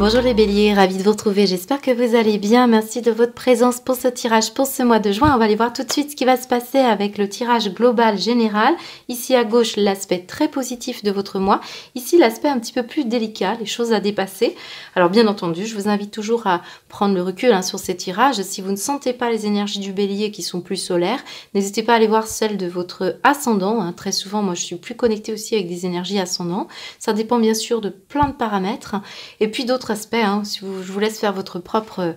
Bonjour les béliers, ravie de vous retrouver, j'espère que vous allez bien, merci de votre présence pour ce tirage pour ce mois de juin. On va aller voir tout de suite ce qui va se passer avec le tirage global général. Ici à gauche, l'aspect très positif de votre mois, ici l'aspect un petit peu plus délicat, les choses à dépasser. Alors bien entendu, je vous invite toujours à prendre le recul sur ces tirages. Si vous ne sentez pas les énergies du bélier qui sont plus solaires, n'hésitez pas à aller voir celles de votre ascendant. Très souvent, moi je suis plus connectée aussi avec des énergies ascendants. Ça dépend bien sûr de plein de paramètres. Et puis d'autres aspects, je vous laisse faire votre propre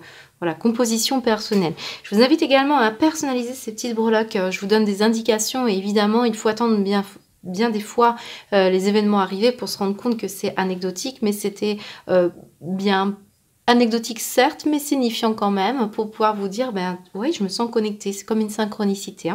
composition personnelle. Je vous invite également à personnaliser ces petites breloques. Je vous donne des indications et évidemment, il faut attendre bien des fois les événements arrivés pour se rendre compte que c'est anecdotique, mais c'était bien anecdotique certes, mais signifiant quand même pour pouvoir vous dire, oui, je me sens connectée, c'est comme une synchronicité.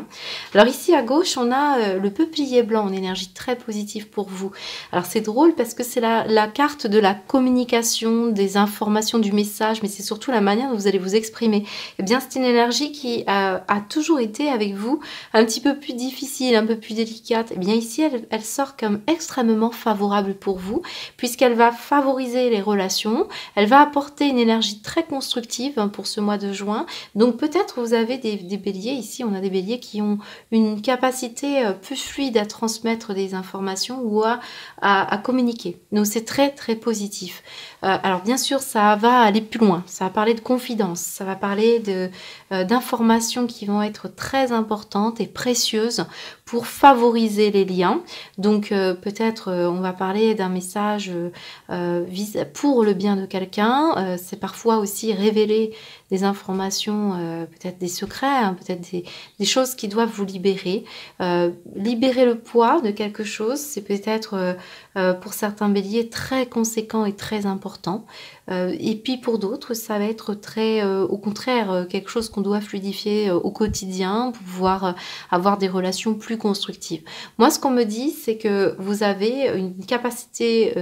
Alors ici à gauche, on a le peuplier blanc en énergie très positive pour vous. Alors c'est drôle parce que c'est la carte de la communication, des informations, du message, mais c'est surtout la manière dont vous allez vous exprimer. Eh bien, c'est une énergie qui a toujours été avec vous un petit peu plus difficile, un peu plus délicate. Eh bien ici, elle sort comme extrêmement favorable pour vous, puisqu'elle va favoriser les relations, elle va apporter une énergie très constructive pour ce mois de juin. Donc peut-être vous avez des béliers, ici on a des béliers qui ont une capacité plus fluide à transmettre des informations ou à communiquer. Donc c'est très très positif. Alors bien sûr ça va aller plus loin, ça va parler de confidence, ça va parler d'informations qui vont être très importantes et précieuses pour favoriser les liens. Donc peut-être on va parler d'un message pour le bien de quelqu'un. C'est parfois aussi révéler des informations, peut-être des secrets, peut-être des choses qui doivent vous libérer. Libérer le poids de quelque chose, c'est peut-être pour certains béliers très conséquent et très important. Et puis pour d'autres, ça va être très, au contraire, quelque chose qu'on doit fluidifier au quotidien pour pouvoir avoir des relations plus constructives. Moi, ce qu'on me dit, c'est que vous avez une capacité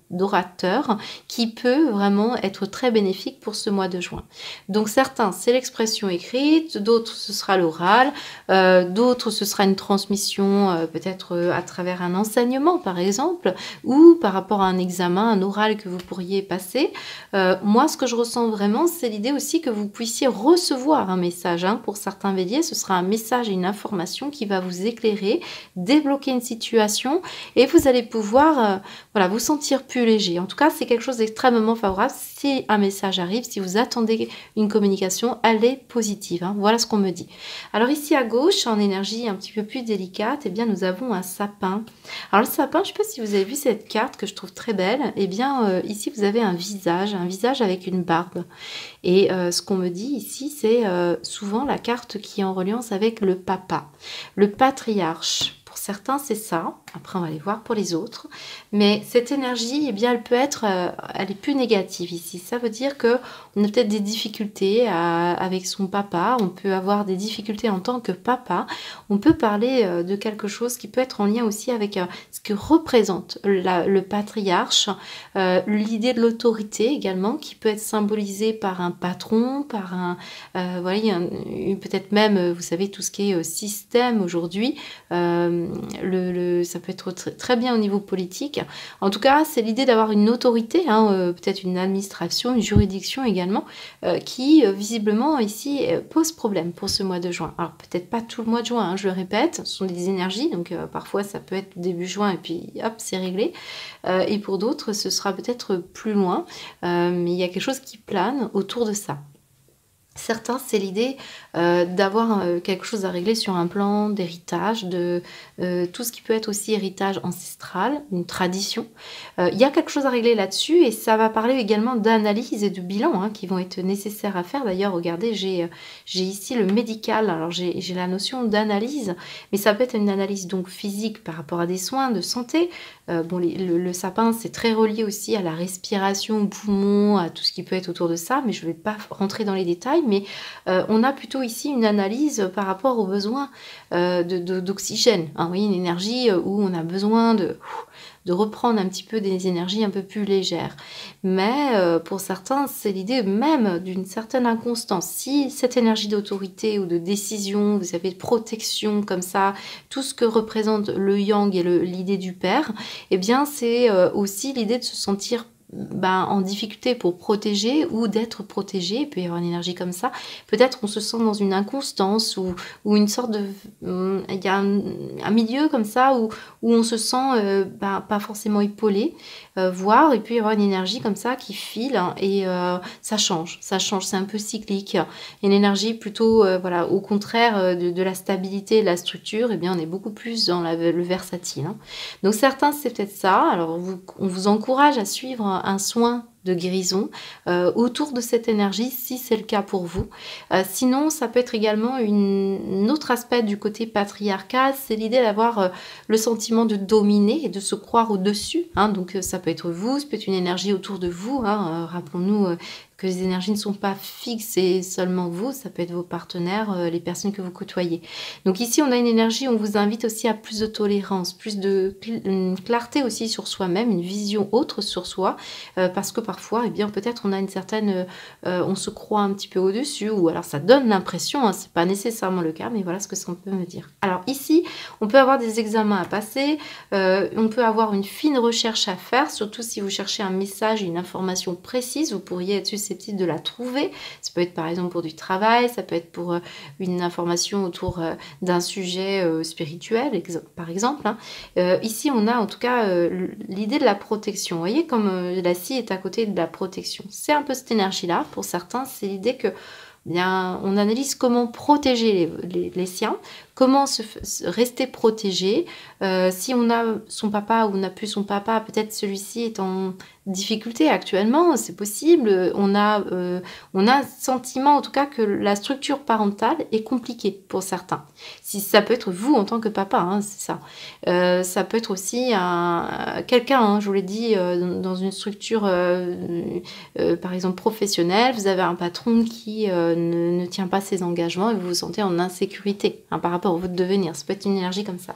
d'orateur qui peut vraiment être très bénéfique pour ce mois de juin. Donc certains, c'est l'expression écrite, d'autres, ce sera l'oral, d'autres, ce sera une transmission peut-être à travers un enseignement par exemple, ou par rapport à un examen, un oral que vous pourriez passer. Moi, ce que je ressens vraiment, c'est l'idée aussi que vous puissiez recevoir un message. Pour certains béliers, ce sera un message et une information qui va vous éclairer, débloquer une situation et vous allez pouvoir vous sentir plus léger. En tout cas, c'est quelque chose d'extrêmement favorable. Si un message arrive, si vous attendez une communication, elle est positive. Voilà ce qu'on me dit. Alors ici à gauche, en énergie un petit peu plus délicate, eh bien nous avons un sapin. Alors le sapin, je ne sais pas si vous avez vu cette carte que je trouve très belle. Eh bien ici vous avez un visage avec une barbe. Et ce qu'on me dit ici, c'est souvent la carte qui est en reliance avec le papa, le patriarche. Pour certains, c'est ça. Après, on va aller voir pour les autres. Mais cette énergie, eh bien, elle peut être, elle est plus négative ici. Ça veut dire que on a peut-être des difficultés avec son papa. On peut avoir des difficultés en tant que papa. On peut parler de quelque chose qui peut être en lien aussi avec ce que représente le patriarche. L'idée de l'autorité également, qui peut être symbolisée par un patron, par peut-être même, vous savez, tout ce qui est système aujourd'hui. Ça peut être très bien au niveau politique. En tout cas, c'est l'idée d'avoir une autorité, peut-être une administration, une juridiction également, qui visiblement ici pose problème pour ce mois de juin. Alors peut-être pas tout le mois de juin, je le répète, ce sont des énergies, donc parfois ça peut être début juin et puis hop, c'est réglé. Et pour d'autres, ce sera peut-être plus loin, mais il y a quelque chose qui plane autour de ça. Certains, c'est l'idée d'avoir quelque chose à régler sur un plan d'héritage, de tout ce qui peut être aussi héritage ancestral, une tradition. Il y a quelque chose à régler là-dessus et ça va parler également d'analyse et de bilan qui vont être nécessaires à faire. D'ailleurs, regardez, j'ai ici le médical, alors j'ai la notion d'analyse, mais ça peut être une analyse donc physique par rapport à des soins de santé. Le sapin, c'est très relié aussi à la respiration, aux poumons, à tout ce qui peut être autour de ça, mais je ne vais pas rentrer dans les détails, mais on a plutôt ici une analyse par rapport aux besoins d'oxygène. Oui, une énergie où on a besoin de reprendre un petit peu des énergies un peu plus légères. Mais pour certains, c'est l'idée même d'une certaine inconstance. Si cette énergie d'autorité ou de décision, vous avez de protection comme ça, tout ce que représente le yang et l'idée du père, eh bien c'est aussi l'idée de se sentir en difficulté pour protéger ou d'être protégé. Il peut y avoir une énergie comme ça. Peut-être on se sent dans une inconstance ou une sorte de... Il y a un milieu comme ça où on se sent pas forcément épaulé, voire il peut y avoir une énergie comme ça qui file et ça change, c'est un peu cyclique. Une énergie plutôt, voilà, au contraire de la stabilité et de la structure, eh bien on est beaucoup plus dans le versatile. Donc certains, c'est peut-être ça. Alors on vous encourage à suivre un soin de guérison autour de cette énergie si c'est le cas pour vous. Sinon, ça peut être également un autre aspect du côté patriarcal, c'est l'idée d'avoir le sentiment de dominer et de se croire au-dessus. Donc ça peut être vous, ça peut être une énergie autour de vous. Rappelons-nous que les énergies ne sont pas fixes et seulement vous, ça peut être vos partenaires, les personnes que vous côtoyez. Donc ici, on a une énergie, on vous invite aussi à plus de tolérance, plus de clarté aussi sur soi-même, une vision autre sur soi, parce que parfois, eh bien, peut-être on a une certaine... on se croit un petit peu au-dessus, ou alors ça donne l'impression, c'est pas nécessairement le cas, mais voilà ce que ça peut me dire. Alors ici, on peut avoir des examens à passer, on peut avoir une fine recherche à faire, surtout si vous cherchez un message, une information précise, vous pourriez être susceptible de la trouver. Ça peut être par exemple pour du travail, ça peut être pour une information autour d'un sujet spirituel, par exemple. Ici, on a en tout cas l'idée de la protection. Vous voyez comme la scie est à côté de la protection. C'est un peu cette énergie-là. Pour certains, c'est l'idée que bien, on analyse comment protéger les siens, comment rester protégé. Si on a son papa ou on n'a plus son papa, peut-être celui-ci est en difficulté actuellement, c'est possible. On a un sentiment en tout cas que la structure parentale est compliquée pour certains. Si ça peut être vous en tant que papa, c'est ça. Ça peut être aussi quelqu'un, je vous l'ai dit, dans une structure par exemple professionnelle, vous avez un patron qui ne tient pas ses engagements et vous vous sentez en insécurité par rapport à votre devenir. Ça peut être une énergie comme ça.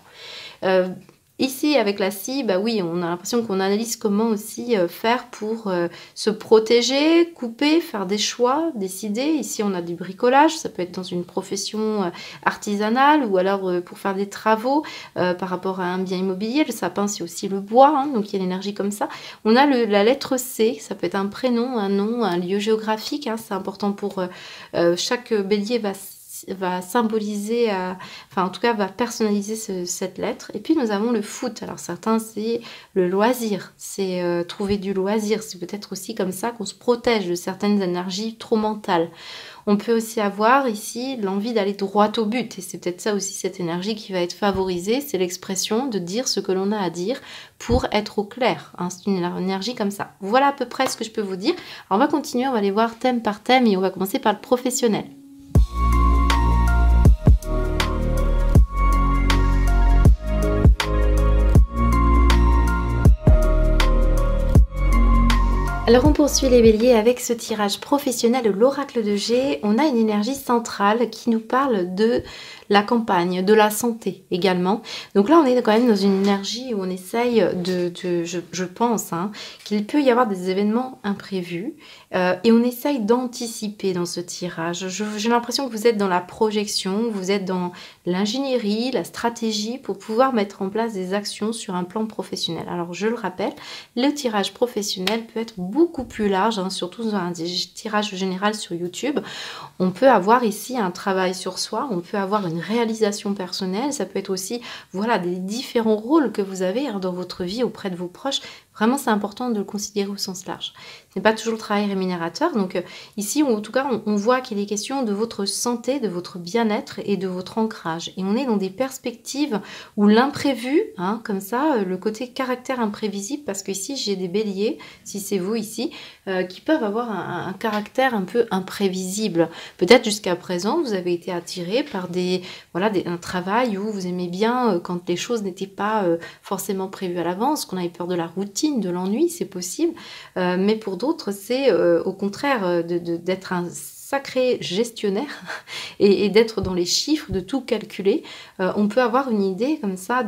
Ici, avec la scie, oui, on a l'impression qu'on analyse comment aussi faire pour se protéger, couper, faire des choix, décider. Ici, on a du bricolage, ça peut être dans une profession artisanale ou alors pour faire des travaux par rapport à un bien immobilier. Le sapin, c'est aussi le bois, donc il y a l'énergie comme ça. On a la lettre C, ça peut être un prénom, un nom, un lieu géographique. C'est important pour chaque bélier va symboliser, en tout cas va personnaliser cette lettre. Et puis nous avons le foot. Alors certains c'est le loisir, c'est trouver du loisir. C'est peut-être aussi comme ça qu'on se protège de certaines énergies trop mentales. On peut aussi avoir ici l'envie d'aller droit au but. Et c'est peut-être ça aussi cette énergie qui va être favorisée. C'est l'expression de dire ce que l'on a à dire pour être au clair. C'est une énergie comme ça. Voilà à peu près ce que je peux vous dire. Alors on va continuer, on va aller voir thème par thème et on va commencer par le professionnel. Alors on poursuit les béliers avec ce tirage professionnel de l'oracle de G. On a une énergie centrale qui nous parle de la campagne, de la santé également. Donc là on est quand même dans une énergie où on essaye je pense qu'il peut y avoir des événements imprévus et on essaye d'anticiper dans ce tirage. J'ai l'impression que vous êtes dans la projection, vous êtes dans l'ingénierie, la stratégie pour pouvoir mettre en place des actions sur un plan professionnel. Alors je le rappelle, le tirage professionnel peut être beaucoup plus large, surtout dans un tirage général sur YouTube. On peut avoir ici un travail sur soi, on peut avoir une réalisation personnelle, ça peut être aussi des différents rôles que vous avez dans votre vie auprès de vos proches. Vraiment, c'est important de le considérer au sens large. Ce n'est pas toujours le travail rémunérateur. Donc ici, en tout cas, on voit qu'il est question de votre santé, de votre bien-être et de votre ancrage. Et on est dans des perspectives où l'imprévu, comme ça, le côté caractère imprévisible, parce qu'ici, j'ai des béliers, si c'est vous ici, qui peuvent avoir un caractère un peu imprévisible. Peut-être jusqu'à présent, vous avez été attiré par un travail où vous aimez bien quand les choses n'étaient pas forcément prévues à l'avance, qu'on avait peur de la routine, de l'ennui, c'est possible. Mais pour d'autres, c'est au contraire d'être un sacré gestionnaire et d'être dans les chiffres, de tout calculer. On peut avoir une idée comme ça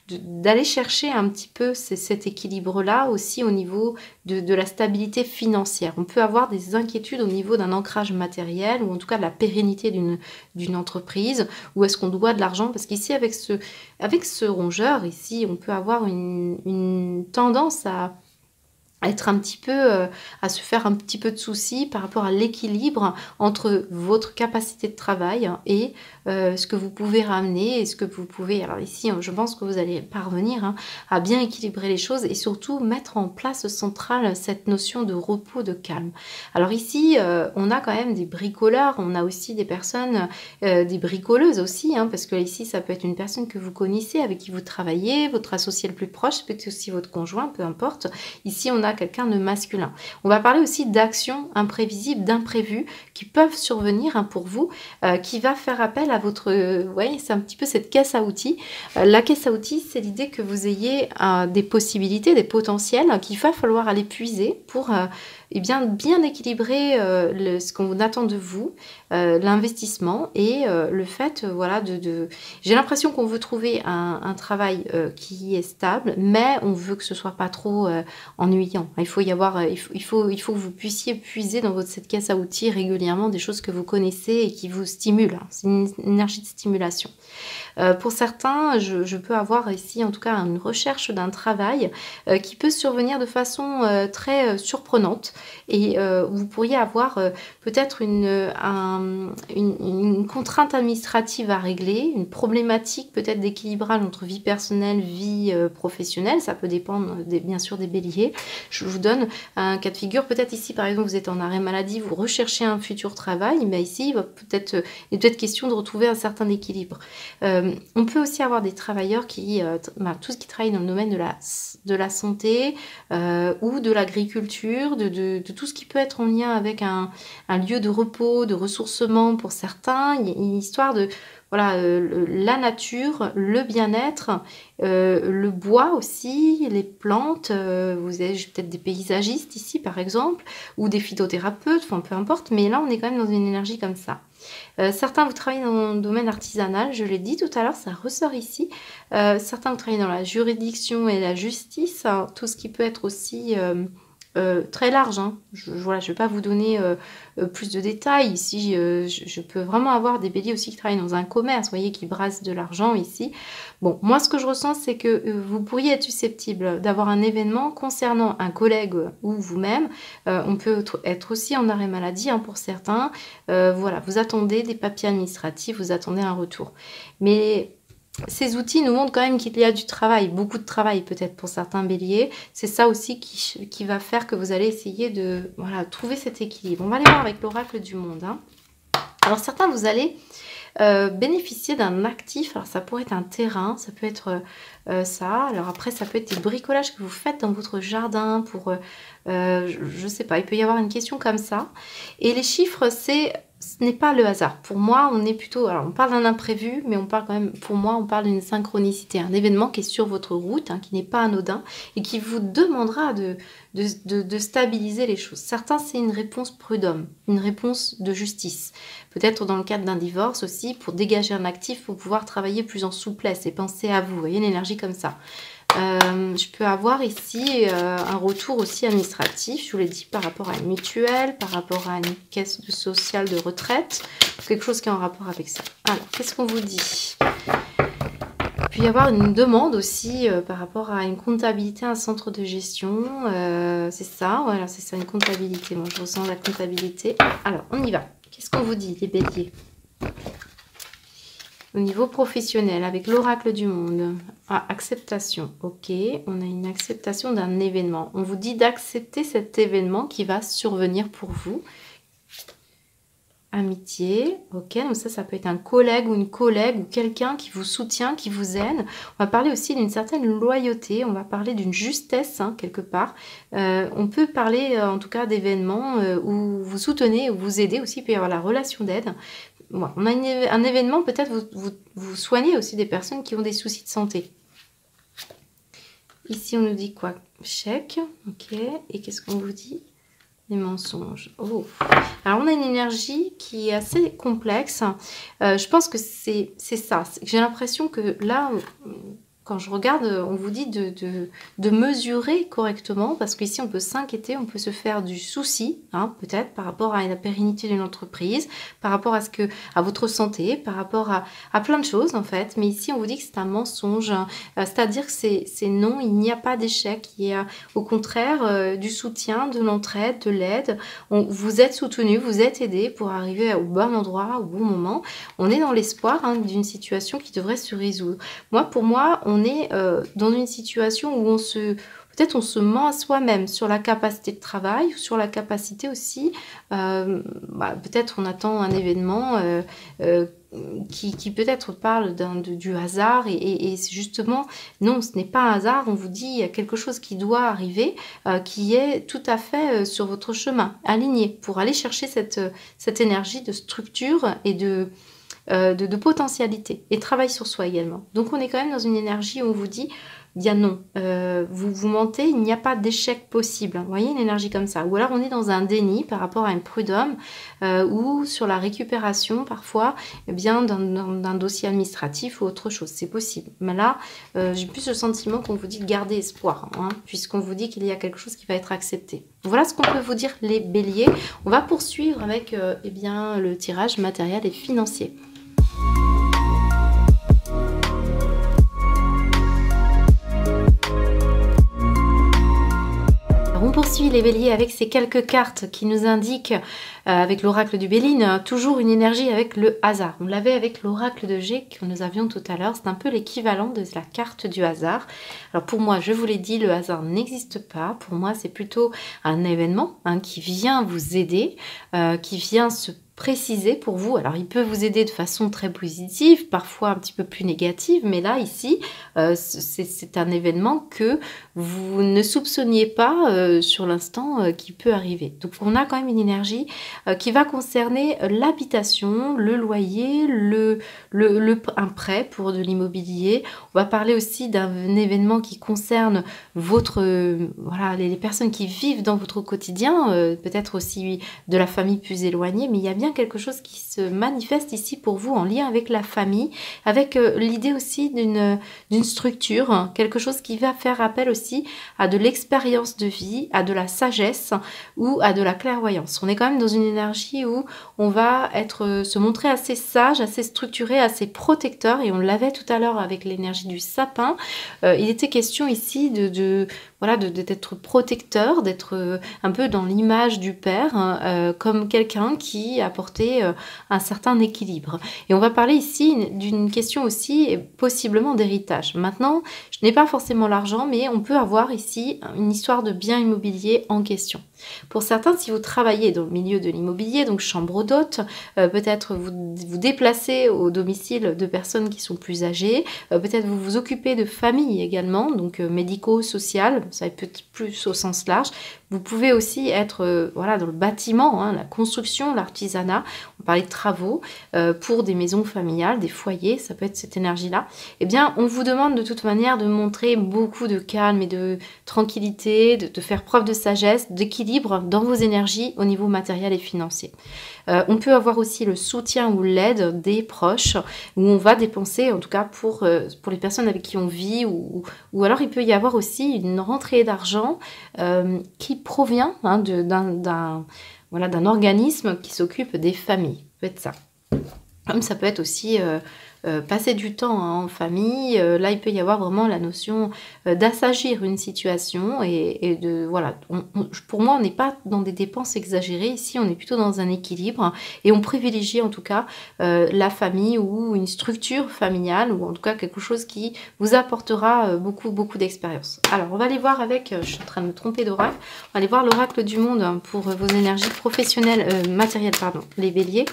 d'aller chercher un petit peu cet équilibre-là aussi au niveau de la stabilité financière. On peut avoir des inquiétudes au niveau d'un ancrage matériel ou en tout cas de la pérennité d'une entreprise. Où est-ce qu'on doit de l'argent? Parce qu'ici, avec ce rongeur, ici, on peut avoir une tendance être un petit peu, à se faire un petit peu de soucis par rapport à l'équilibre entre votre capacité de travail et ce que vous pouvez ramener et ce que vous pouvez... Alors ici, je pense que vous allez parvenir à bien équilibrer les choses et surtout mettre en place centrale cette notion de repos, de calme. Alors ici, on a quand même des bricoleurs, on a aussi des personnes, des bricoleuses aussi, hein, parce que ici, ça peut être une personne que vous connaissez, avec qui vous travaillez, votre associé le plus proche, peut-être aussi votre conjoint, peu importe. Ici, on a quelqu'un de masculin. On va parler aussi d'actions imprévisibles, d'imprévus qui peuvent survenir, hein, pour vous, qui va faire appel à votre... vous voyez, c'est un petit peu cette caisse à outils. La caisse à outils, c'est l'idée que vous ayez des possibilités, des potentiels qu'il va falloir aller puiser pour... et bien équilibrer ce qu'on attend de vous, l'investissement et le fait, voilà, j'ai l'impression qu'on veut trouver un travail qui est stable, mais on veut que ce soit pas trop ennuyant. Il faut y avoir, il faut que vous puissiez puiser dans cette caisse à outils régulièrement des choses que vous connaissez et qui vous stimulent. C'est une énergie de stimulation. Pour certains, je peux avoir ici en tout cas une recherche d'un travail qui peut survenir de façon très surprenante et vous pourriez avoir peut-être une contrainte administrative à régler, une problématique peut-être d'équilibrage entre vie personnelle, vie professionnelle. Ça peut dépendre bien sûr des béliers. Je vous donne un cas de figure. Peut-être ici par exemple vous êtes en arrêt maladie, vous recherchez un futur travail, mais ici il va peut-être question de retrouver un certain équilibre. On peut aussi avoir des travailleurs qui, tous qui travaillent dans le domaine de la santé ou de l'agriculture, de tout ce qui peut être en lien avec un lieu de repos, de ressourcement pour certains. Il y a une histoire de... Voilà, la nature, le bien-être, le bois aussi, les plantes, vous avez peut-être des paysagistes ici par exemple, ou des phytothérapeutes, enfin peu importe, mais là on est quand même dans une énergie comme ça. Certains vous travaillez dans le domaine artisanal, je l'ai dit tout à l'heure, ça ressort ici. Certains vous travaillez dans la juridiction et la justice, hein, tout ce qui peut être aussi... très large, hein. Je ne vais pas vous donner plus de détails ici. Je peux vraiment avoir des béliers aussi qui travaillent dans un commerce, vous voyez, qui brassent de l'argent ici. Bon, moi ce que je ressens, c'est que vous pourriez être susceptible d'avoir un événement concernant un collègue ou vous-même. On peut être aussi en arrêt maladie, hein, pour certains. Voilà, vous attendez des papiers administratifs, vous attendez un retour. Mais... ces outils nous montrent quand même qu'il y a du travail, beaucoup de travail peut-être pour certains béliers. C'est ça aussi qui va faire que vous allez essayer de trouver cet équilibre. On va aller voir avec l'oracle du monde, hein. Alors certains, vous allez bénéficier d'un actif. Alors ça pourrait être un terrain, ça peut être ça. Alors après, ça peut être des bricolages que vous faites dans votre jardin pour... je sais pas, il peut y avoir une question comme ça. Et les chiffres, ce n'est pas le hasard. Pour moi, on est plutôt... Alors, on parle d'un imprévu, mais on parle quand même... Pour moi, on parle d'une synchronicité. Un événement qui est sur votre route, hein, qui n'est pas anodin, et qui vous demandera de stabiliser les choses. Certains, c'est une réponse prud'homme, une réponse de justice. Peut-être dans le cadre d'un divorce aussi, pour dégager un actif, pour pouvoir travailler plus en souplesse et penser à vous. Vous voyez, une énergie comme ça. Je peux avoir ici un retour aussi administratif, je vous l'ai dit, par rapport à une mutuelle, par rapport à une caisse sociale de retraite, quelque chose qui est en rapport avec ça. Alors, qu'est-ce qu'on vous dit? Il peut y avoir une demande aussi par rapport à une comptabilité, un centre de gestion, c'est ça, voilà, c'est ça, une comptabilité. Moi, je ressens la comptabilité. Alors, on y va. Qu'est-ce qu'on vous dit, les béliers? Au niveau professionnel, avec l'oracle du monde, acceptation, ok, on a une acceptation d'un événement. On vous dit d'accepter cet événement qui va survenir pour vous. Amitié, ok, donc ça peut être un collègue ou une collègue ou quelqu'un qui vous soutient, qui vous aide. On va parler aussi d'une certaine loyauté, on va parler d'une justesse, hein, quelque part. On peut parler en tout cas d'événements où vous soutenez, où vous aidez aussi, il peut y avoir la relation d'aide. Bon, on a un événement, peut-être vous soignez aussi des personnes qui ont des soucis de santé. Ici, on nous dit quoi? Chèque, ok. Et qu'est-ce qu'on vous dit? Les mensonges. Oh. Alors, on a une énergie qui est assez complexe. Je pense que c'est ça. J'ai l'impression que là, quand je regarde, on vous dit de mesurer correctement, parce qu'ici on peut s'inquiéter, on peut se faire du souci, hein, peut-être par rapport à la pérennité d'une entreprise, par rapport à votre santé, par rapport à plein de choses en fait. Mais ici on vous dit que c'est un mensonge, c'est-à-dire que c'est non, il n'y a pas d'échec, il y a au contraire du soutien, de l'entraide, de l'aide. Vous êtes soutenu, vous êtes aidé pour arriver au bon endroit, au bon moment. On est dans l'espoir hein, d'une situation qui devrait se résoudre. Pour moi, on est dans une situation où peut-être on se ment à soi-même sur la capacité de travail, sur la capacité aussi, peut-être on attend un événement qui peut-être parle du hasard et c'est justement, non, ce n'est pas un hasard, on vous dit il y a quelque chose qui doit arriver, qui est tout à fait sur votre chemin, aligné, pour aller chercher cette énergie de structure et de potentialité et travail sur soi également. Donc on est quand même dans une énergie où on vous dit il y a non, vous mentez, il n'y a pas d'échec possible. Vous voyez une énergie comme ça. Ou alors on est dans un déni par rapport à un prud'homme ou sur la récupération parfois d'un dossier administratif ou autre chose. C'est possible. Mais là, j'ai plus le sentiment qu'on vous dit de garder espoir, hein, puisqu'on vous dit qu'il y a quelque chose qui va être accepté. Voilà ce qu'on peut vous dire les béliers. On va poursuivre avec le tirage matériel et financier. On poursuit les béliers avec ces quelques cartes qui nous indiquent, avec l'oracle du Béline, toujours une énergie avec le hasard. On l'avait avec l'oracle de G que nous avions tout à l'heure. C'est un peu l'équivalent de la carte du hasard. Alors pour moi, je vous l'ai dit, le hasard n'existe pas. Pour moi, c'est plutôt un événement qui vient vous aider, qui vient se préciser pour vous. Alors il peut vous aider de façon très positive, parfois un petit peu plus négative, mais là ici c'est un événement que vous ne soupçonniez pas sur l'instant qui peut arriver. Donc on a quand même une énergie qui va concerner l'habitation, le loyer, un prêt pour de l'immobilier. On va parler aussi d'un événement qui concerne les personnes qui vivent dans votre quotidien, peut-être aussi de la famille plus éloignée, mais il y a bien quelque chose qui se manifeste ici pour vous en lien avec la famille, avec l'idée aussi d'une structure, quelque chose qui va faire appel aussi à de l'expérience de vie, à de la sagesse ou à de la clairvoyance. On est quand même dans une énergie où on va se montrer assez sage, assez structuré, assez protecteur, et on l'avait tout à l'heure avec l'énergie du sapin. Il était question ici d'être protecteur, d'être un peu dans l'image du père, comme quelqu'un qui apportait un certain équilibre. Et on va parler ici d'une question aussi possiblement d'héritage. Maintenant, je n'ai pas forcément l'argent, mais on peut avoir ici une histoire de bien immobilier en question. Pour certains, si vous travaillez dans le milieu de l'immobilier, donc chambre d'hôte, peut-être vous déplacez au domicile de personnes qui sont plus âgées, peut-être vous vous occupez de famille également, donc médico-social, ça peut être plus au sens large. Vous pouvez aussi être dans le bâtiment, la construction, l'artisanat, on parlait de travaux, pour des maisons familiales, des foyers, ça peut être cette énergie-là. Eh bien, on vous demande de toute manière de montrer beaucoup de calme et de tranquillité, de faire preuve de sagesse, d'équilibre dans vos énergies au niveau matériel et financier. On peut avoir aussi le soutien ou l'aide des proches, où on va dépenser, en tout cas pour les personnes avec qui on vit, ou alors il peut y avoir aussi une rentrée d'argent qui provient d'un organisme qui s'occupe des familles. Ça peut être ça. Comme ça peut être aussi passer du temps en famille. Là, il peut y avoir vraiment la notion d'assagir une situation et pour moi, on n'est pas dans des dépenses exagérées. Ici, on est plutôt dans un équilibre et on privilégie en tout cas la famille ou une structure familiale ou en tout cas quelque chose qui vous apportera beaucoup d'expérience. Alors, on va aller voir je suis en train de me tromper d'oracle, on va aller voir l'oracle du monde pour vos énergies professionnelles, matérielles, les béliers.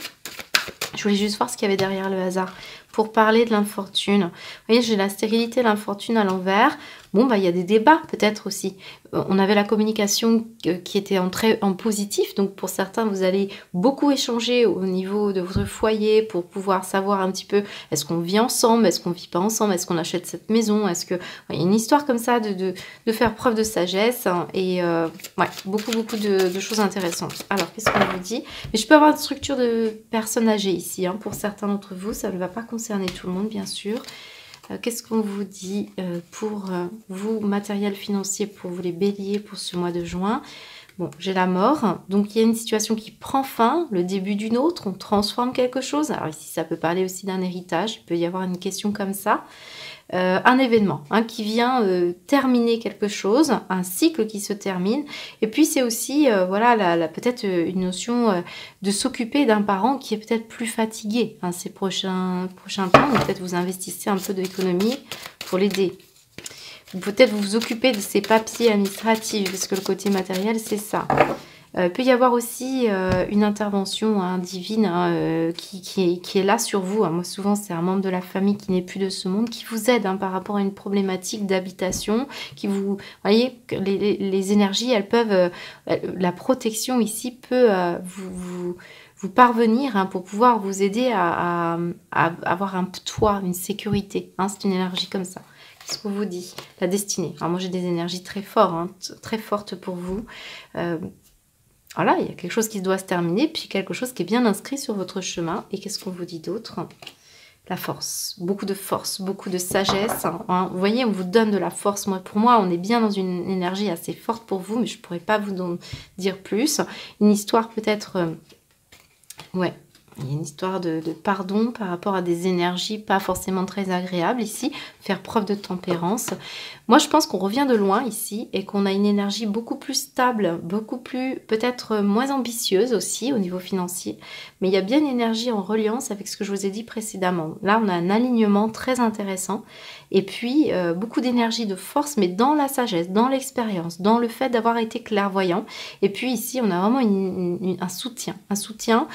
Je voulais juste voir ce qu'il y avait derrière le hasard pour parler de l'infortune. Vous voyez, j'ai la stérilité, l'infortune à l'envers. Bon, il y a des débats peut-être aussi. On avait la communication qui était en positif. Donc, pour certains, vous allez beaucoup échanger au niveau de votre foyer pour pouvoir savoir un petit peu est-ce qu'on vit ensemble, est-ce qu'on ne vit pas ensemble, est-ce qu'on achète cette maison, est-ce que... Il y a une histoire comme ça de faire preuve de sagesse et beaucoup de choses intéressantes. Alors, qu'est-ce qu'on vous dit? Mais je peux avoir une structure de personnes âgées ici. Pour certains d'entre vous, ça ne va pas concerner tout le monde, bien sûr. Qu'est-ce qu'on vous dit pour vous, matériel financier, pour vous les béliers, pour ce mois de juin? Bon, j'ai la mort, donc il y a une situation qui prend fin, le début d'une autre, on transforme quelque chose. Alors ici, ça peut parler aussi d'un héritage, il peut y avoir une question comme ça. Un événement qui vient terminer quelque chose, un cycle qui se termine. Et puis c'est aussi voilà, peut-être une notion de s'occuper d'un parent qui est peut-être plus fatigué ces prochains temps. Peut-être vous investissez un peu d'économie pour l'aider. Peut-être vous vous occupez de ces papiers administratifs, parce que le côté matériel, c'est ça. Il peut y avoir aussi une intervention divine qui est là sur vous. Moi, souvent, c'est un membre de la famille qui n'est plus de ce monde, qui vous aide par rapport à une problématique d'habitation, qui vous voyez, que les énergies, elles peuvent... la protection ici peut vous parvenir pour pouvoir vous aider à avoir un toit, une sécurité. C'est une énergie comme ça. Qu'est-ce qu'on vous dit? La destinée. Alors moi, j'ai des énergies très fortes, très fortes pour vous. Voilà, il y a quelque chose qui doit se terminer, puis quelque chose qui est bien inscrit sur votre chemin. Et qu'est-ce qu'on vous dit d'autre? La force, beaucoup de sagesse. Vous voyez, on vous donne de la force. Pour moi, on est bien dans une énergie assez forte pour vous, mais je ne pourrais pas vous en dire plus. Une histoire peut-être... ouais. Il y a une histoire de pardon par rapport à des énergies pas forcément très agréables ici, faire preuve de tempérance. Moi, je pense qu'on revient de loin ici et qu'on a une énergie beaucoup plus stable, beaucoup plus, peut-être moins ambitieuse aussi au niveau financier. Mais il y a bien une énergie en reliance avec ce que je vous ai dit précédemment. Là, on a un alignement très intéressant et puis beaucoup d'énergie, de force, mais dans la sagesse, dans l'expérience, dans le fait d'avoir été clairvoyant. Et puis ici, on a vraiment un soutien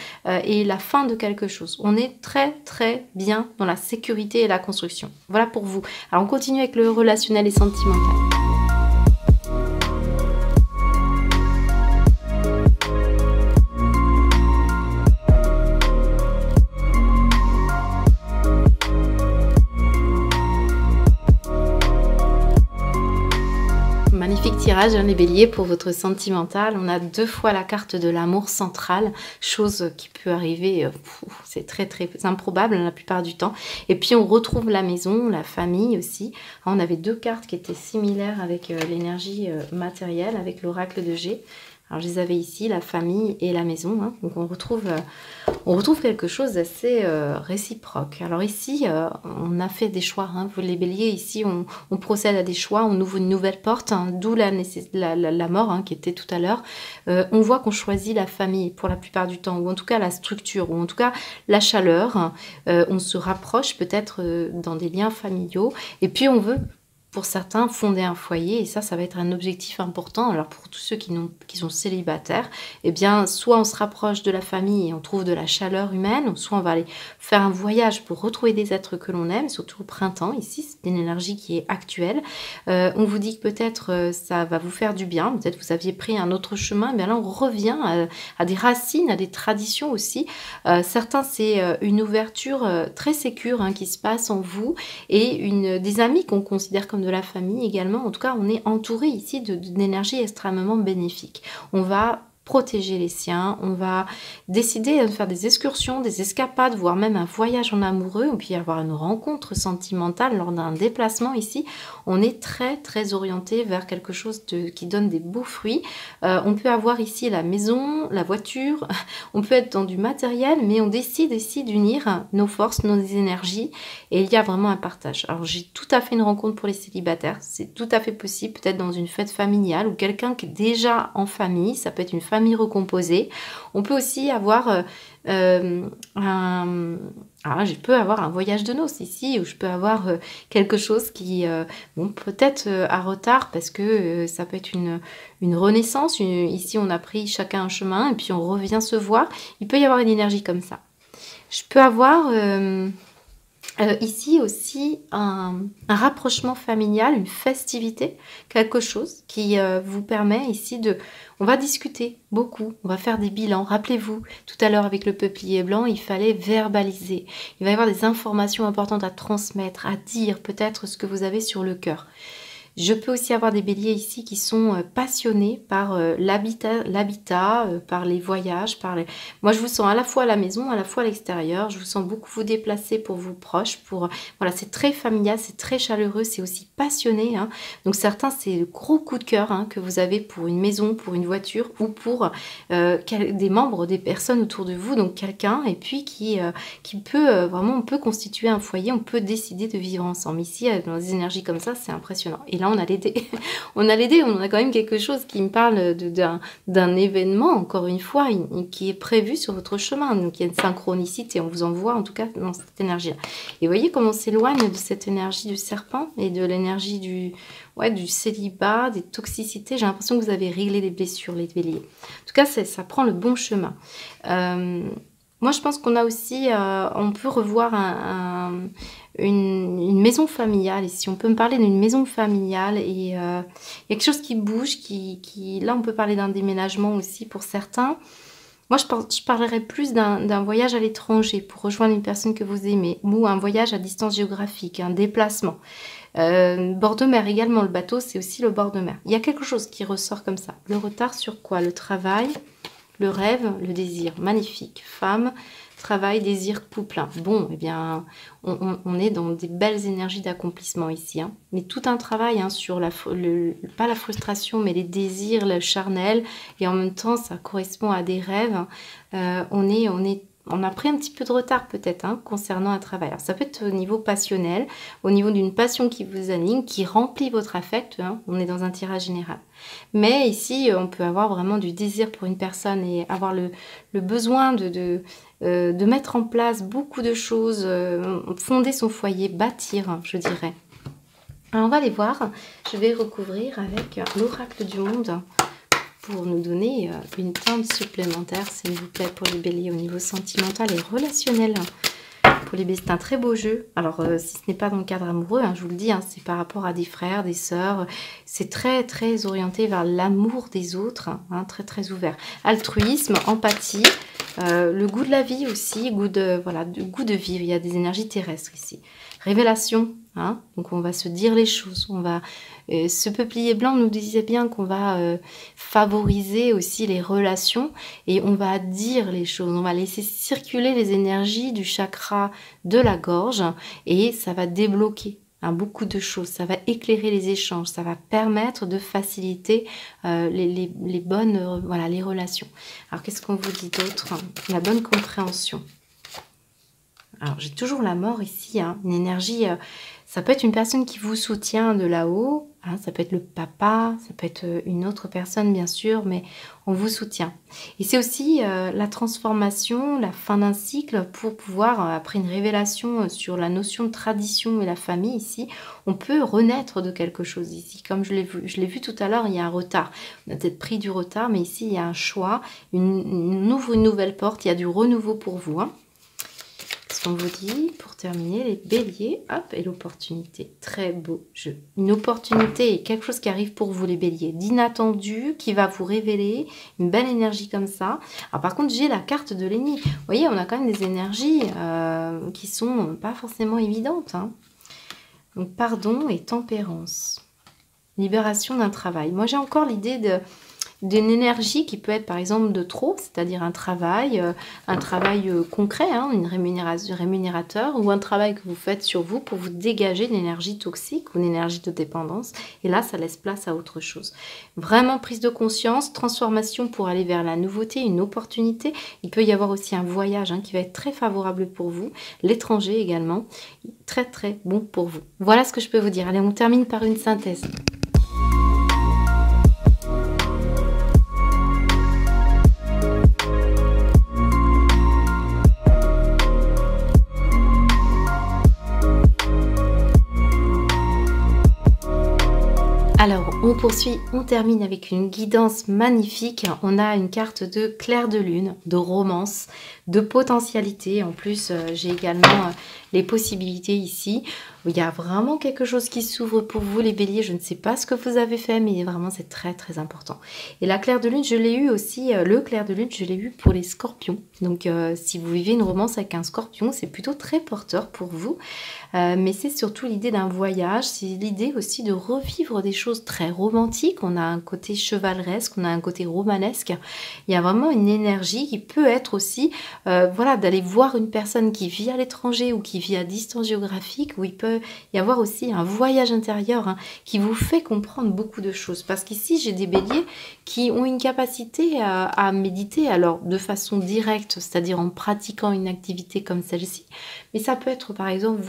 et la fin de quelque chose. On est très très bien dans la sécurité et la construction. Voilà pour vous. Alors on continue avec le relationnel et sentimental. Magnifique tirage, les béliers, pour votre sentimental. On a 2 fois la carte de l'amour central, chose qui peut arriver, c'est très très improbable la plupart du temps. Et puis on retrouve la maison, la famille aussi. On avait 2 cartes qui étaient similaires avec l'énergie matérielle, avec l'oracle de G. Alors je les avais ici, la famille et la maison. Donc on retrouve quelque chose d'assez réciproque. Alors ici, on a fait des choix. Vous les béliers, ici, on procède à des choix, on ouvre une nouvelle porte, d'où la mort qui était tout à l'heure. On voit qu'on choisit la famille pour la plupart du temps, ou en tout cas la structure, ou en tout cas la chaleur. On se rapproche peut-être dans des liens familiaux. Et puis on veut... pour certains, fonder un foyer, et ça va être un objectif important. Alors pour tous ceux qui sont célibataires, eh bien, soit on se rapproche de la famille et on trouve de la chaleur humaine, soit on va aller faire un voyage pour retrouver des êtres que l'on aime, surtout au printemps. Ici, c'est une énergie qui est actuelle. On vous dit que peut-être ça va vous faire du bien, peut-être vous aviez pris un autre chemin, eh bien là on revient à des racines, à des traditions aussi. Certains, c'est une ouverture très sécure qui se passe en vous, et des amis qu'on considère comme de la famille également. En tout cas, on est entouré ici d'énergie extrêmement bénéfique. On va protéger les siens, on va décider de faire des excursions, des escapades, voire même un voyage en amoureux, ou puis avoir une rencontre sentimentale lors d'un déplacement ici. On est très très orienté vers quelque chose qui donne des beaux fruits. On peut avoir ici la maison, la voiture, on peut être dans du matériel, mais on décide ici d'unir nos forces, nos énergies, et il y a vraiment un partage. Alors j'ai tout à fait une rencontre pour les célibataires, c'est tout à fait possible, peut-être dans une fête familiale, ou quelqu'un qui est déjà en famille, ça peut être une famille recomposée. On peut aussi avoir je peux avoir un voyage de noces ici, ou je peux avoir quelque chose qui peut-être à retard, parce que ça peut être une renaissance. Ici on a pris chacun un chemin et puis on revient se voir. Il peut y avoir une énergie comme ça. Je peux avoir ici aussi un rapprochement familial, une festivité, quelque chose qui vous permet ici on va discuter beaucoup, on va faire des bilans. Rappelez-vous, tout à l'heure avec le peuplier blanc, il fallait verbaliser. Il va y avoir des informations importantes à transmettre, à dire, peut-être ce que vous avez sur le cœur. Je peux aussi avoir des béliers ici qui sont passionnés par l'habitat, par les voyages, Moi, je vous sens à la fois à la maison, à la fois à l'extérieur. Je vous sens beaucoup vous déplacer pour vos proches. Voilà, c'est très familial, c'est très chaleureux, c'est aussi passionné. Hein. Donc certains, c'est le gros coup de cœur hein, que vous avez pour une maison, pour une voiture ou pour des membres, des personnes autour de vous. Donc quelqu'un, et puis qui peut vraiment, on peut constituer un foyer, on peut décider de vivre ensemble. Ici, dans des énergies comme ça, c'est impressionnant. Et là, on a les dés. On a quand même quelque chose qui me parle d'un événement, encore une fois, qui est prévu sur votre chemin. Donc, il y a une synchronicité, on vous envoie en tout cas dans cette énergie-là. Et vous voyez comment on s'éloigne de cette énergie du serpent et de l'énergie du célibat, des toxicités. J'ai l'impression que vous avez réglé les blessures, les béliers. En tout cas, ça prend le bon chemin. Moi, je pense qu'on a aussi, on peut revoir une maison familiale ici. On peut me parler d'une maison familiale et il y a quelque chose qui bouge, là, on peut parler d'un déménagement aussi pour certains. Moi, je parlerais plus d'un voyage à l'étranger pour rejoindre une personne que vous aimez ou un voyage à distance géographique, un déplacement. Bord de mer également, le bateau, c'est aussi le bord de mer. Il y a quelque chose qui ressort comme ça. Le retard sur quoi? Le travail, le rêve, le désir. Magnifique. Femme, travail, désir, couple. Bon, eh bien, on est dans des belles énergies d'accomplissement ici. Hein. Mais tout un travail hein, sur pas la frustration, mais les désirs, le charnel. Et en même temps, ça correspond à des rêves. On a pris un petit peu de retard peut-être hein, concernant un travail. Alors, ça peut être au niveau passionnel, au niveau d'une passion qui vous anime, qui remplit votre affect. Hein. On est dans un tirage général. Mais ici, on peut avoir vraiment du désir pour une personne et avoir le besoin de mettre en place beaucoup de choses, fonder son foyer, bâtir, je dirais. Alors, on va les voir. Je vais recouvrir avec l'oracle du monde pour nous donner une teinte supplémentaire, s'il vous plaît, pour les béliers au niveau sentimental et relationnel. Pour les béliers, c'est un très beau jeu. Alors, si ce n'est pas dans le cadre amoureux, hein, je vous le dis, hein, c'est par rapport à des frères, des sœurs. C'est très, très orienté vers l'amour des autres, hein, très, très ouvert. Altruisme, empathie, le goût de la vie aussi, goût de vivre. Il y a des énergies terrestres ici. Révélation, hein, donc on va se dire les choses, ce peuplier blanc nous disait bien qu'on va favoriser aussi les relations et on va dire les choses, on va laisser circuler les énergies du chakra de la gorge et ça va débloquer beaucoup de choses, ça va éclairer les échanges, ça va permettre de faciliter les bonnes les relations. Alors qu'est-ce qu'on vous dit d'autre? La bonne compréhension. Alors, j'ai toujours la mort ici, hein, une énergie, ça peut être une personne qui vous soutient de là-haut, hein, ça peut être le papa, ça peut être une autre personne bien sûr, mais on vous soutient. Et c'est aussi la transformation, la fin d'un cycle pour pouvoir, après une révélation sur la notion de tradition et la famille ici, on peut renaître de quelque chose ici. Comme je l'ai vu tout à l'heure, il y a un retard. On a peut-être pris du retard, mais ici, il y a un choix, on ouvre une nouvelle porte, il y a du renouveau pour vous, hein. On vous dit, pour terminer, les béliers, hop, et l'opportunité. Très beau jeu. Une opportunité, quelque chose qui arrive pour vous, les béliers, d'inattendu, qui va vous révéler une belle énergie comme ça. Alors par contre, j'ai la carte de l'ennemi. Vous voyez, on a quand même des énergies qui sont pas forcément évidentes. Hein. Donc, pardon et tempérance. Libération d'un travail. Moi, j'ai encore l'idée d'une énergie qui peut être par exemple de trop, c'est-à-dire un travail concret, hein, une rémunérateur ou un travail que vous faites sur vous pour vous dégager d'une énergie toxique ou une énergie de dépendance. Et là, ça laisse place à autre chose. Vraiment prise de conscience, transformation pour aller vers la nouveauté, une opportunité. Il peut y avoir aussi un voyage hein, qui va être très favorable pour vous. L'étranger également, très très bon pour vous. Voilà ce que je peux vous dire. Allez, on termine par une synthèse. Alors, on poursuit, on termine avec une guidance magnifique. On a une carte de clair de lune, de romance, de potentialité. En plus, j'ai également les possibilités ici. Il y a vraiment quelque chose qui s'ouvre pour vous, les béliers. Je ne sais pas ce que vous avez fait, mais vraiment, c'est très, très important. Et la claire de lune, je l'ai eu aussi, le clair de lune, je l'ai eu pour les scorpions. Donc, si vous vivez une romance avec un scorpion, c'est plutôt très porteur pour vous. Mais c'est surtout l'idée d'un voyage, c'est l'idée aussi de revivre des choses très romantiques. On a un côté chevaleresque, on a un côté romanesque. Il y a vraiment une énergie qui peut être aussi, voilà, d'aller voir une personne qui vit à l'étranger ou qui vit à distance géographique, où il peut y avoir aussi un voyage intérieur hein, qui vous fait comprendre beaucoup de choses. Parce qu'ici, j'ai des béliers qui ont une capacité à méditer, alors de façon directe, c'est-à-dire en pratiquant une activité comme celle-ci. Mais ça peut être, par exemple,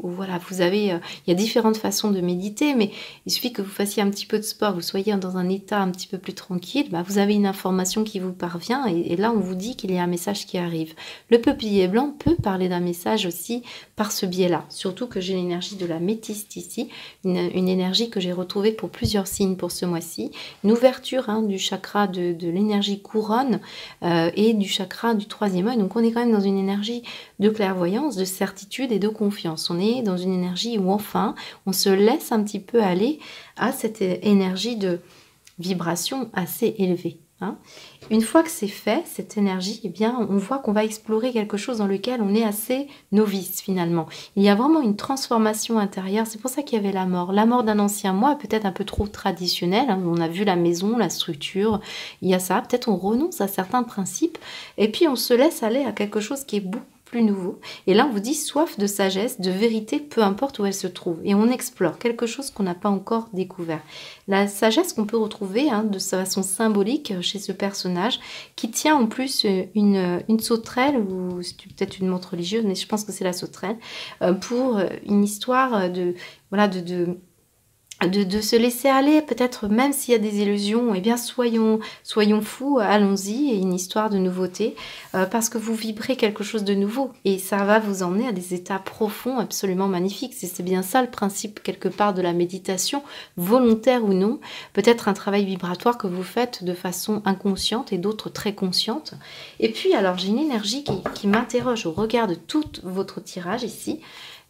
voilà, vous avez, il y a différentes façons de méditer, mais il suffit que vous fassiez un petit peu de sport, vous soyez dans un état un petit peu plus tranquille, bah, vous avez une information qui vous parvient, et là, on vous dit qu'il y a un message qui arrive. Le peuplier blanc peut parler d'un message aussi par ce biais-là, surtout que j'ai l'énergie de la métiste ici, une énergie que j'ai retrouvée pour plusieurs signes pour ce mois-ci, une ouverture hein, du chakra de l'énergie couronne et du chakra du troisième œil, donc on est quand même dans une énergie de clairvoyance, de certitude et de confiance. On est dans une énergie où enfin, on se laisse un petit peu aller à cette énergie de vibration assez élevée. Hein. Une fois que c'est fait, cette énergie, eh bien, on voit qu'on va explorer quelque chose dans lequel on est assez novice finalement. Il y a vraiment une transformation intérieure. C'est pour ça qu'il y avait la mort d'un ancien moi, peut-être un peu trop traditionnel. Hein. On a vu la maison, la structure, il y a ça. Peut-être on renonce à certains principes et puis on se laisse aller à quelque chose qui est beaucoup plus nouveau. Et là, on vous dit soif de sagesse, de vérité, peu importe où elle se trouve. Et on explore quelque chose qu'on n'a pas encore découvert. La sagesse qu'on peut retrouver hein, de façon symbolique chez ce personnage, qui tient en plus une sauterelle, ou c'est peut-être une montre religieuse, mais je pense que c'est la sauterelle, pour une histoire voilà, de se laisser aller, peut-être même s'il y a des illusions, eh bien soyons fous, allons-y, et une histoire de nouveauté, parce que vous vibrez quelque chose de nouveau, et ça va vous emmener à des états profonds absolument magnifiques. C'est bien ça le principe quelque part de la méditation, volontaire ou non, peut-être un travail vibratoire que vous faites de façon inconsciente et d'autres très consciente. Et puis alors j'ai une énergie qui m'interroge au regard de tout votre tirage ici.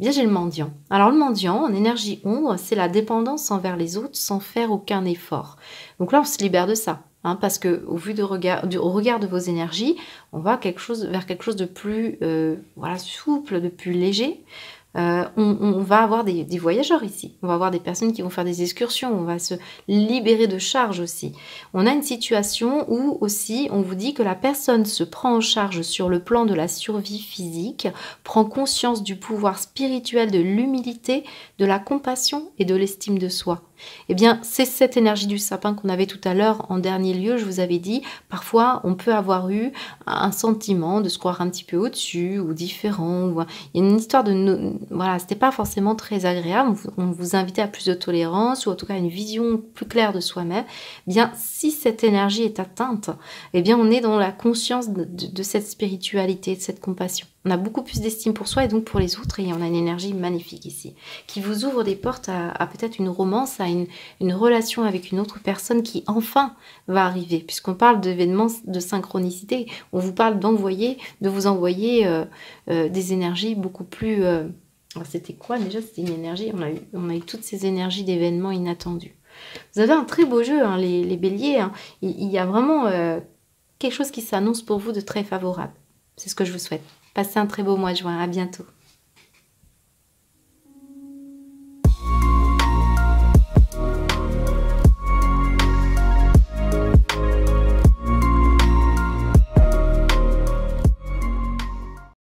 Bien, j'ai le mendiant. Alors le mendiant, en énergie ombre, c'est la dépendance envers les autres sans faire aucun effort. Donc là, on se libère de ça, hein, parce que au regard de vos énergies, on va vers quelque chose de plus voilà, souple, de plus léger. On va avoir des voyageurs ici, on va avoir des personnes qui vont faire des excursions, on va se libérer de charges aussi. On a une situation où aussi on vous dit que la personne se prend en charge sur le plan de la survie physique, prend conscience du pouvoir spirituel, de l'humilité, de la compassion et de l'estime de soi. Eh bien, c'est cette énergie du sapin qu'on avait tout à l'heure en dernier lieu, je vous avais dit, parfois on peut avoir eu un sentiment de se croire un petit peu au-dessus ou différent. Il y a une histoire de... Voilà, c'était pas forcément très agréable, on vous invitait à plus de tolérance ou en tout cas à une vision plus claire de soi-même. Eh bien, si cette énergie est atteinte, eh bien on est dans la conscience de cette spiritualité, de cette compassion. On a beaucoup plus d'estime pour soi et donc pour les autres, et on a une énergie magnifique ici, qui vous ouvre des portes à peut-être une romance, à une relation avec une autre personne qui enfin va arriver. Puisqu'on parle d'événements de synchronicité, on vous parle de vous envoyer des énergies beaucoup plus... C'était quoi déjà? C'était une énergie, on a eu toutes ces énergies d'événements inattendus. Vous avez un très beau jeu, hein, les béliers. Hein. Il y a vraiment quelque chose qui s'annonce pour vous de très favorable. C'est ce que je vous souhaite. Passez un très beau mois de juin. À bientôt.